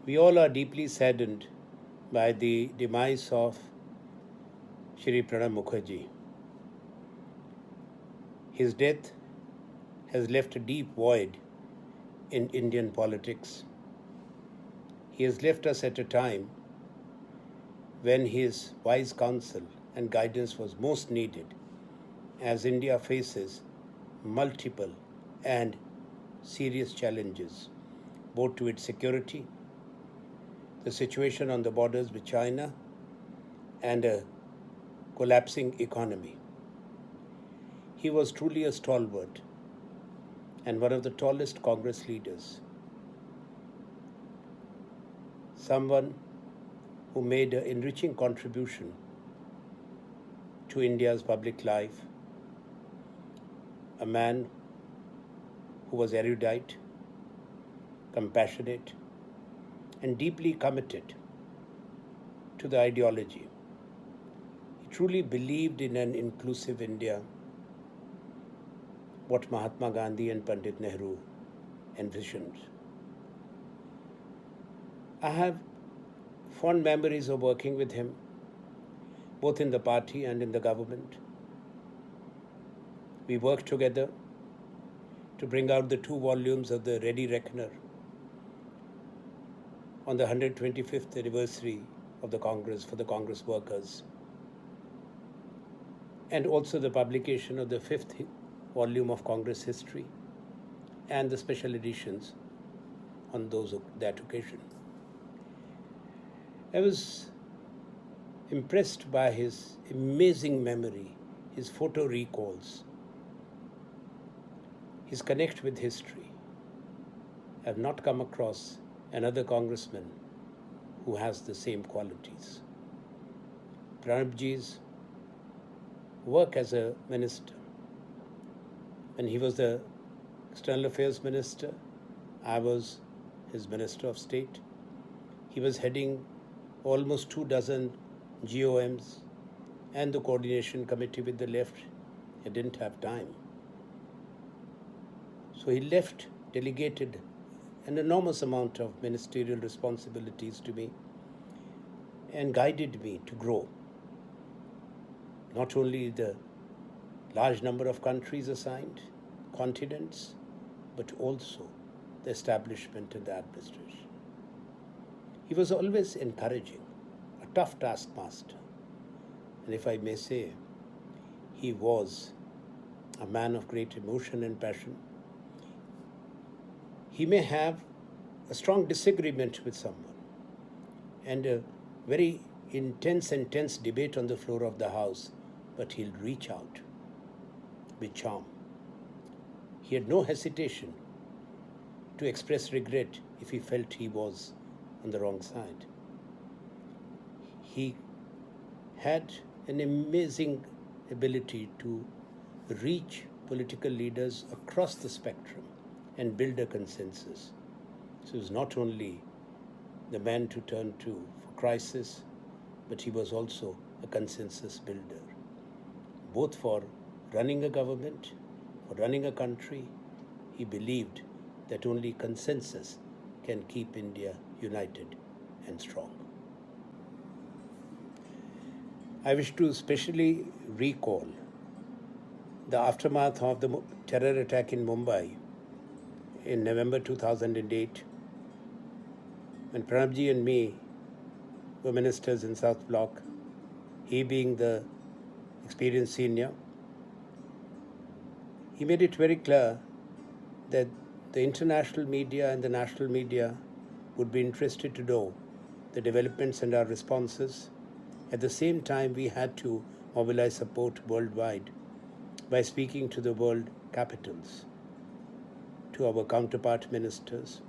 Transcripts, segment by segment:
We all are deeply saddened by the demise of Shri Pranab Mukherjee. His death has left a deep void in Indian politics. He has left us at a time when his wise counsel and guidance was most needed as India faces multiple and serious challenges, both to its security, the situation on the borders with China, and a collapsing economy. He was truly a stalwart and one of the tallest Congress leaders, someone who made an enriching contribution to India's public life, a man who was erudite, compassionate, and deeply committed to the ideology. He truly believed in an inclusive India, what Mahatma Gandhi and Pandit Nehru envisioned. I have fond memories of working with him, both in the party and in the government. We worked together to bring out the 2 volumes of the Ready Reckoner on the 125th anniversary of the Congress for the Congress workers, and also the publication of the 5th volume of Congress history and the special editions on that occasion. I was impressed by his amazing memory, his photo recalls, his connect with history. I have not come across another congressman who has the same qualities. Pranabji's work as a minister. When he was the External Affairs Minister, I was his Minister of State. He was heading almost 24 GOMs and the coordination committee with the left. He didn't have time. So he delegated an enormous amount of ministerial responsibilities to me and guided me to grow. Not only the large number of countries assigned, continents, but also the establishment and the administration. He was always encouraging, a tough taskmaster. And if I may say, he was a man of great emotion and passion. He may have a strong disagreement with someone and a very intense and tense debate on the floor of the House, but he'll reach out with charm. He had no hesitation to express regret if he felt he was on the wrong side. He had an amazing ability to reach political leaders across the spectrum and build a consensus. So he was not only the man to turn to for crisis, but he was also a consensus builder, both for running a government, for running a country. He believed that only consensus can keep India united and strong. I wish to specially recall the aftermath of the terror attack in Mumbai in November 2008, when Pranabji and me were ministers in South Block, he being the experienced senior. He made it very clear that the international media and the national media would be interested to know the developments and our responses. At the same time, we had to mobilize support worldwide by speaking to the world capitals, to our counterpart ministers,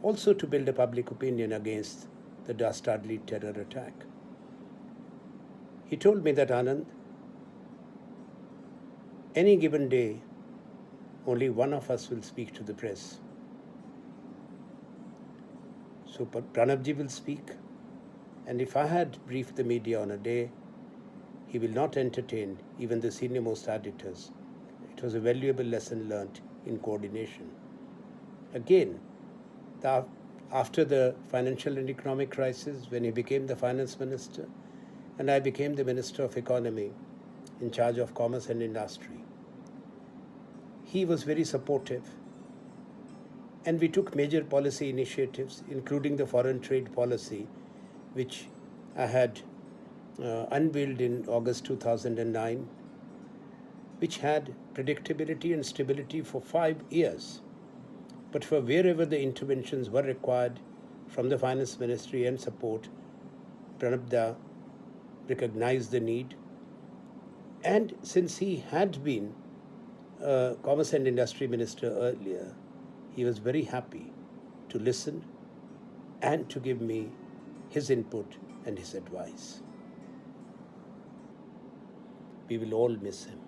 also to build a public opinion against the dastardly terror attack. He told me that, Anand, any given day, only one of us will speak to the press. So Pranabji will speak, and if I had briefed the media on a day, he will not entertain even the senior-most editors. It was a valuable lesson learnt in coordination. Again, the, after the financial and economic crisis, when he became the finance minister, and I became the Minister of Economy in charge of commerce and industry. He was very supportive, and we took major policy initiatives, including the foreign trade policy, which I had unveiled in August 2009, which had predictability and stability for 5 years. But for wherever the interventions were required from the Finance Ministry and support, Pranab recognized the need. And since he had been Commerce and Industry Minister earlier, he was very happy to listen and to give me his input and his advice. We will all miss him.